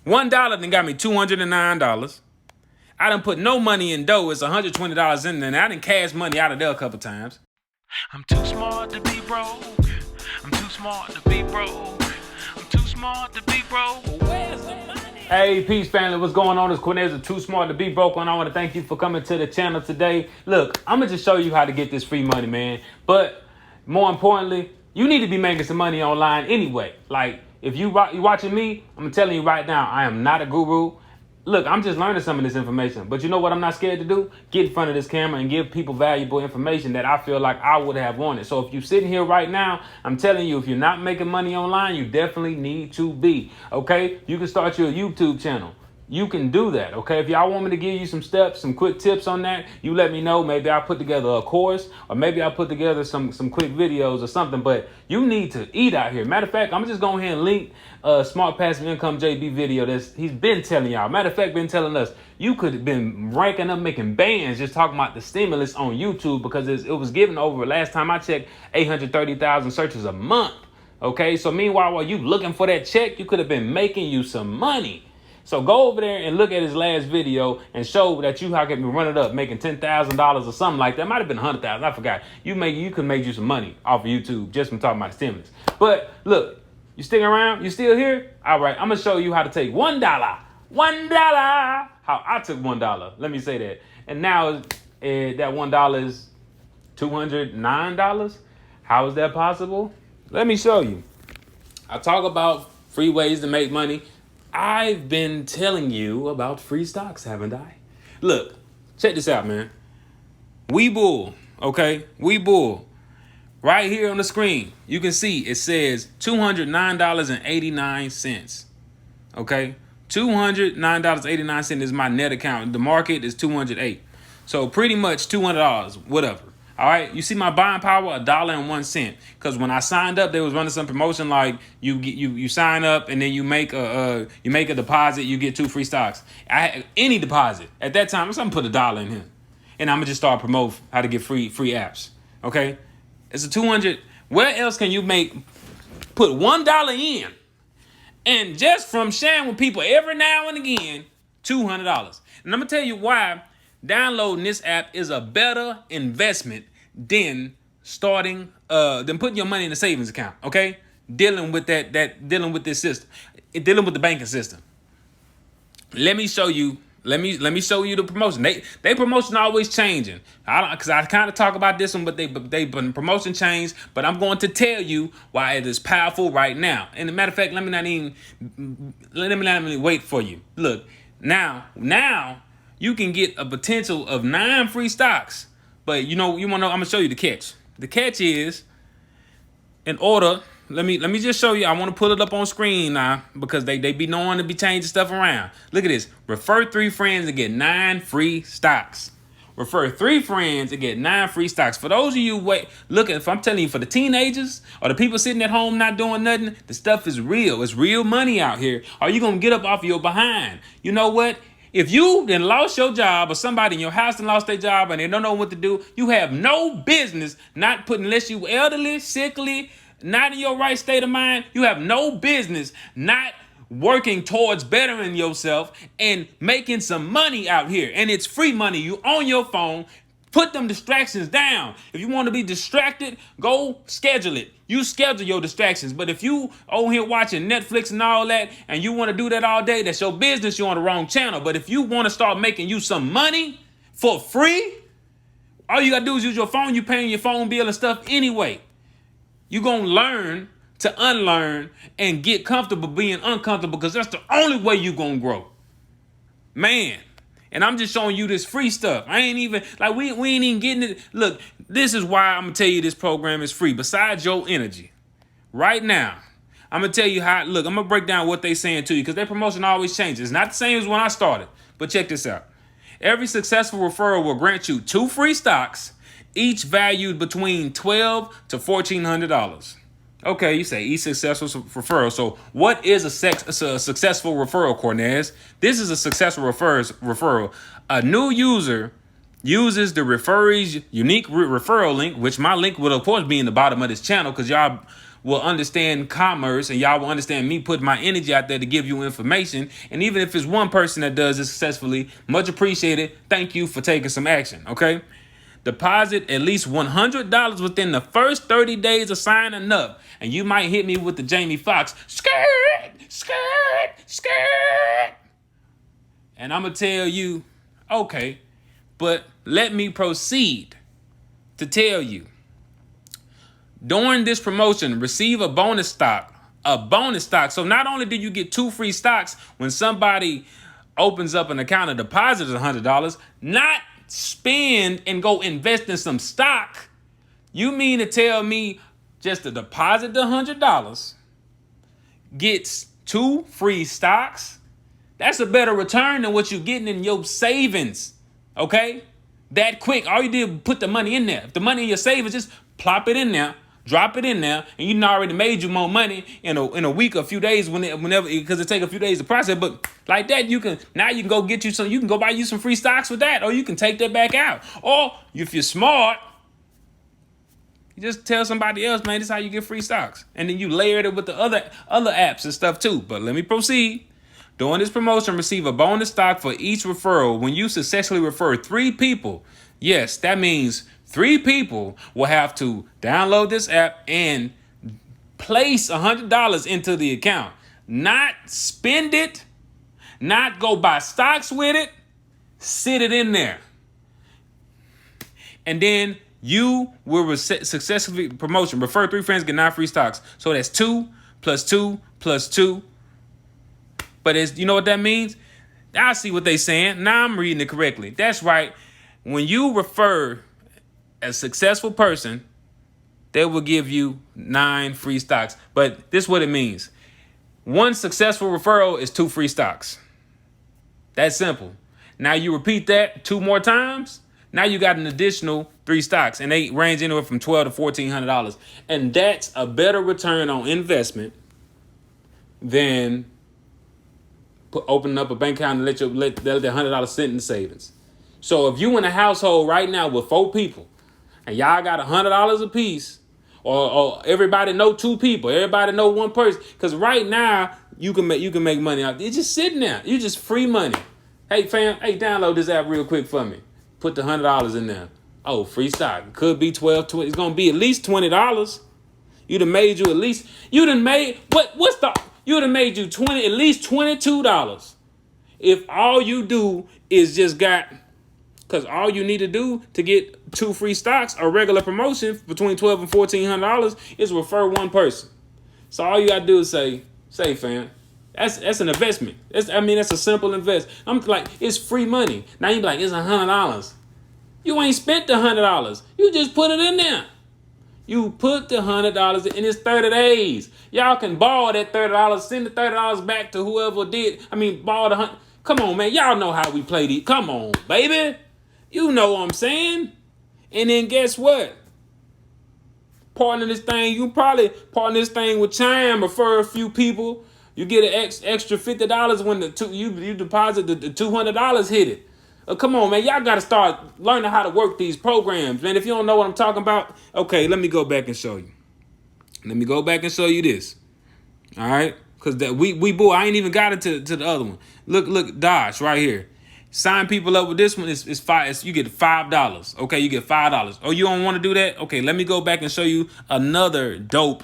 $1 then got me $209. I done put no money in dough. It's $120 in there. And I done cash money out of there a couple times. I'm too smart to be broke. I'm too smart to be broke. I'm too smart to be broke. Where's the money? Hey, peace family, what's going on? It's Cornez, Too Smart to Be Broke, and I want to thank you for coming to the channel today. Look, I'm going to just show you how to get this free money, man. But more importantly, you need to be making some money online anyway. Like, if you watching me, I'm telling you right now, I am not a guru. Look, I'm just learning some of this information. But you know what I'm not scared to do? Get in front of this camera and give people valuable information that I feel like I would have wanted. So if you're sitting here right now, I'm telling you, if you're not making money online, you definitely need to be. Okay? You can start your YouTube channel. You can do that, okay? If y'all want me to give you some steps, some quick tips on that, you let me know. Maybe I'll put together a course, or maybe I'll put together some quick videos or something, but you need to eat out here. Matter of fact, I'm just going ahead and link Smart Passive Income JB video he's been telling y'all. Matter of fact, been telling us you could have been ranking up, making bands just talking about the stimulus on YouTube because it was given over, last time I checked, 830,000 searches a month, okay? So meanwhile, while you looking for that check, you could have been making you some money. So go over there and look at his last video and show that you can run it up, making $10,000 or something like that. Might have been 100,000. I forgot. You can make you some money off of YouTube just from talking about stimulus. But look, you sticking around? You still here? All right, I'm gonna show you how to take $1, how I took $1. Let me say that. And now that $1 is $209. How is that possible? Let me show you. I talk about free ways to make money. I've been telling you about free stocks, haven't I? Look, check this out, man. Webull, okay? Webull. Right here on the screen, you can see it says $209.89. Okay? $209.89 is my net account. The market is $208. So pretty much $200, whatever. All right, you see my buying power, $1.01. Because when I signed up, they was running some promotion like you sign up and then you make a deposit, you get 2 free stocks. Any deposit at that time, I'm put $1 in here, and I'm gonna just start promote how to get free apps. Okay, it's a 200. Where else can you put $1 in, and just from sharing with people every now and again, $200. And I'm gonna tell you why. Downloading this app is a better investment than putting your money in a savings account. Okay, dealing with dealing with this system, dealing with the banking system. Let me show you. Let me show you the promotion. They promotion always changing. Because I kind of talk about this one, but they promotion changed. But I'm going to tell you why it is powerful right now. And as a matter of fact, let me not even wait for you. Look, now. You can get a potential of 9 free stocks. But you want to know, I'm going to show you the catch. The catch is, in order, let me just show you. I want to pull it up on screen now because they be known to be changing stuff around. Look at this. Refer 3 friends and get 9 free stocks. Refer 3 friends and get 9 free stocks. For those of you if I'm telling you, for the teenagers or the people sitting at home not doing nothing, the stuff is real. It's real money out here. Are you going to get up off your behind? You know what? If you then lost your job or somebody in your house then lost their job and they don't know what to do, you have no business not putting, unless you elderly, sickly, not in your right state of mind, you have no business not working towards bettering yourself and making some money out here. And it's free money. You on your phone. Put them distractions down. If you want to be distracted, go schedule it. You schedule your distractions. But if you over here watching Netflix and all that, and you want to do that all day, that's your business. You're on the wrong channel. But if you want to start making you some money for free, all you got to do is use your phone. You paying your phone bill and stuff anyway. You're going to learn to unlearn and get comfortable being uncomfortable, because that's the only way you're going to grow. Man. And I'm just showing you this free stuff. I ain't even, like, we ain't even getting it. Look, this is why I'm going to tell you this program is free. Besides your energy, right now, I'm going to tell you how, look, I'm going to break down what they saying to you, because their promotion always changes. It's not the same as when I started, but check this out. Every successful referral will grant you 2 free stocks, each valued between $1,200 to $1,400. Okay, you say each successful referral. So what is a successful referral, Cornez? This is a successful referral. A new user uses the referee's unique referral link, which my link will, of course, be in the bottom of this channel, because y'all will understand commerce, and y'all will understand me putting my energy out there to give you information. And even if it's one person that does it successfully, much appreciated. Thank you for taking some action. Okay. Deposit at least $100 within the first 30 days of signing up. And you might hit me with the Jamie Foxx, skirt, skirt, skirt. And I'm going to tell you, okay, but let me proceed to tell you. During this promotion, receive a bonus stock. A bonus stock. So not only do you get 2 free stocks when somebody opens up an account and deposits $100, not spend and go invest in some stock. You mean to tell me just to deposit the $100 gets 2 free stocks? That's a better return than what you're getting in your savings. Okay? That quick. All you did was put the money in there. If the money in your savings, just plop it in there, drop it in there, and you already made you more money in a week, a few days, whenever, because it take a few days to process. But like that, you can go get you some. You can go buy you some free stocks with that, or you can take that back out. Or if you're smart, you just tell somebody else, man, this is how you get free stocks, and then you layer it with the other apps and stuff too. But let me proceed. During this promotion, receive a bonus stock for each referral when you successfully refer 3 people. Yes, that means 3 people will have to download this app and place $100 into the account. Not spend it, not go buy stocks with it, sit it in there. And then you will successfully promotion. Refer 3 friends, get 9 free stocks. So that's 2 plus 2 plus 2. But you know what that means? I see what they're saying. Now I'm reading it correctly. That's right. When you refer a successful person, they will give you 9 free stocks. But this is what it means. 1 successful referral is 2 free stocks. That's simple. Now you repeat that 2 more times. Now you got an additional 3 stocks, and they range anywhere from $1,200 to $1,400. And that's a better return on investment than opening up a bank account and let that $100 sit in the savings. So if you in a household right now with 4 people and y'all got $100 a piece, or everybody know 2 people, everybody know 1 person, because right now you can make money out. It's just sitting there. You just free money. Hey fam, download this app real quick for me. Put the $100 in there. Oh, free stock. It could be 12, 20. It's gonna be at least $20. You'd have made you at least. You'd have made at least $22 if all you do is because all you need to do to get 2 free stocks, a regular promotion between $1,200 and $1,400, is refer 1 person. So all you gotta do is say fam, that's an investment. That's a simple invest. I'm like, it's free money. Now you be like, it's $100. You ain't spent the $100. You just put it in there. You put the $100 in, it's 30 days. Y'all can borrow that $30, send the $30 back to whoever did. Borrow the $100. Come on, man. Y'all know how we play these. Come on, baby. You know what I'm saying. And then guess what? Partner this thing. You probably partner this thing with Chime, refer a few people. You get an extra $50 when you deposit the $200 hit it. Come on, man. Y'all got to start learning how to work these programs, man. If you don't know what I'm talking about, okay, let me go back and show you. Let me go back and show you this. All right? Because I ain't even got it to the other one. Look, Dodge right here. Sign people up with this one. It's $5. You get $5. Okay, you get $5. Oh, you don't want to do that? Okay, let me go back and show you another dope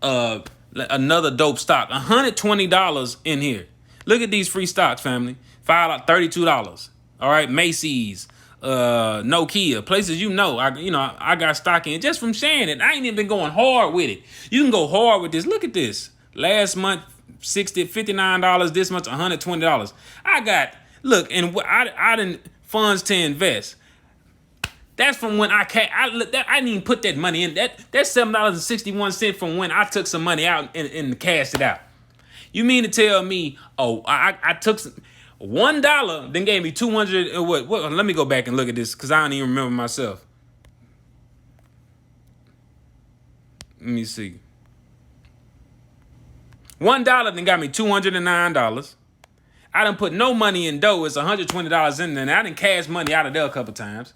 stock. $120 in here. Look at these free stocks, family. $32. All right, Macy's, Nokia, places I got stock in just from sharing it. I ain't even been going hard with it. You can go hard with this. Look at this. Last month, $59. This month, $120. I didn't funds to invest. That's from when I didn't even put that money in. That's $7.61 from when I took some money out and cashed it out. You mean to tell me, I took some. $1 then gave me 200. What? Let me go back and look at this because I don't even remember myself. Let me see. $1 then got me $209. I done put no money in dough. It's $120 in there. And I done cash money out of there a couple times.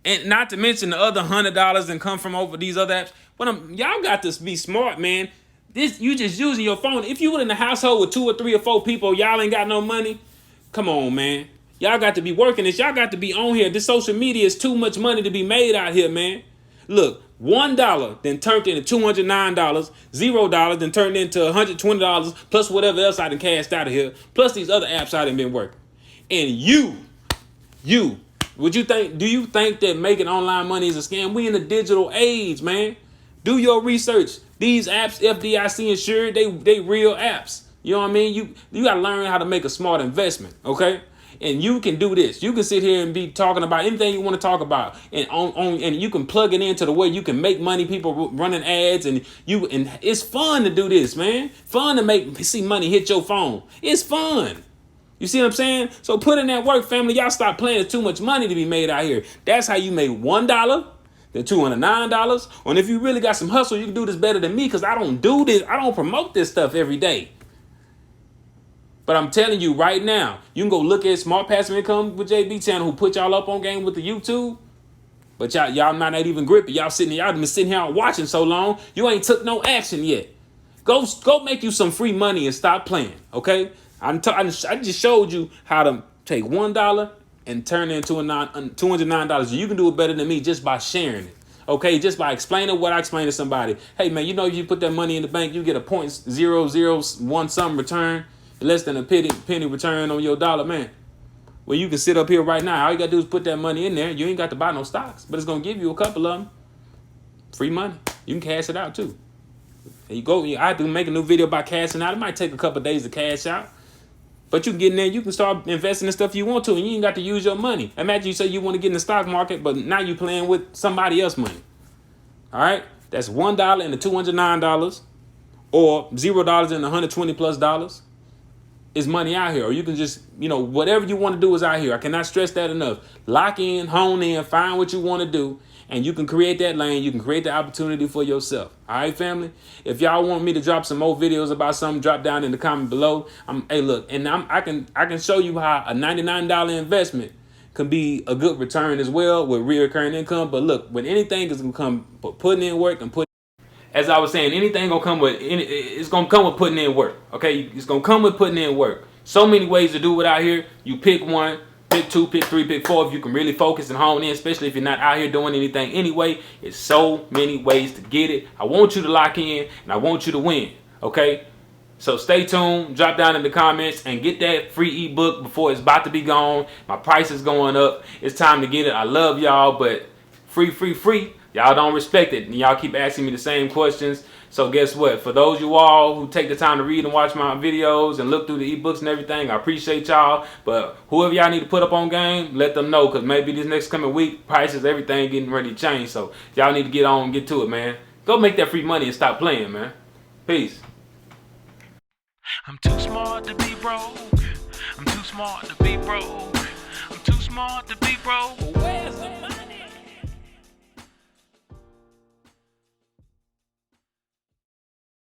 And not to mention the other $100 that come from over these other apps. But y'all got to be smart, man. This you just using your phone. If you were in a household with 2 or 3 or 4 people, y'all ain't got no money. Come on, man. Y'all got to be working this. Y'all got to be on here. This social media is too much money to be made out here, man. Look, $1 then turned into $209, $0 then turned into $120, plus whatever else I done cashed out of here, plus these other apps I done been working. And you, would you think? Do you think that making online money is a scam? We in the digital age, man. Do your research. These apps, FDIC insured, they real apps. You know what I mean? You gotta learn how to make a smart investment, okay? And you can do this. You can sit here and be talking about anything you want to talk about, and and you can plug it into the way you can make money. People running ads, and it's fun to do this, man. Fun to see money hit your phone. It's fun. You see what I'm saying? So put in that work, family. Y'all stop playing. There's too much money to be made out here. That's how you make $1, then $209. And if you really got some hustle, you can do this better than me, because I don't do this. I don't promote this stuff every day. But I'm telling you right now, you can go look at Smart Passive Income with JB channel, who put y'all up on game with the YouTube. But y'all not even gripping. Y'all been sitting here watching so long, you ain't took no action yet. Go make you some free money and stop playing, okay? I just showed you how to take $1 and turn it into $209. You can do it better than me just by sharing it, okay? Just by explaining what I explained to somebody. Hey, man, you know, if you put that money in the bank, you get a 0.001 something return, less than a penny return on your dollar, man. Well, you can sit up here right now. All you got to do is put that money in there. You ain't got to buy no stocks, but it's going to give you a couple of them. Free money. You can cash it out, too. There you go. I have to make a new video about cashing out. It might take a couple of days to cash out. But you can get in there, you can start investing in stuff you want to, and you ain't got to use your money. Imagine you say you want to get in the stock market, but now you're playing with somebody else's money. All right? That's $1 and the $209, or $0 and $120+ is money out here. Or you can just, whatever you want to do is out here. I cannot stress that enough. Lock in, hone in, find what you want to do, and you can create that lane. You can create the opportunity for yourself. All right, family? If y'all want me to drop some more videos about something, drop down in the comment below. Hey, look, and I can show you how a $99 investment can be a good return as well with recurring income. But look, with anything, it's gonna come putting in work and as I was saying, anything gonna come with it's gonna come with putting in work. Okay, it's gonna come with putting in work. So many ways to do it out here. You pick one. Pick 2, pick 3, pick 4 if you can really focus and hone in, especially if you're not out here doing anything anyway. It's so many ways to get it. I want you to lock in, and I want you to win, okay? So stay tuned, drop down in the comments, and get that free ebook before it's about to be gone. My price is going up. It's time to get it. I love y'all, but free. Y'all don't respect it, and y'all keep asking me the same questions. So guess what? For those you all who take the time to read and watch my videos and look through the ebooks and everything, I appreciate y'all. But whoever y'all need to put up on game, let them know, because maybe this next coming week, prices, everything getting ready to change. So y'all need to get on and get to it, man. Go make that free money and stop playing, man. Peace. I'm too smart to be broke. I'm too smart to be broke. I'm too smart to be broke. Where's the money?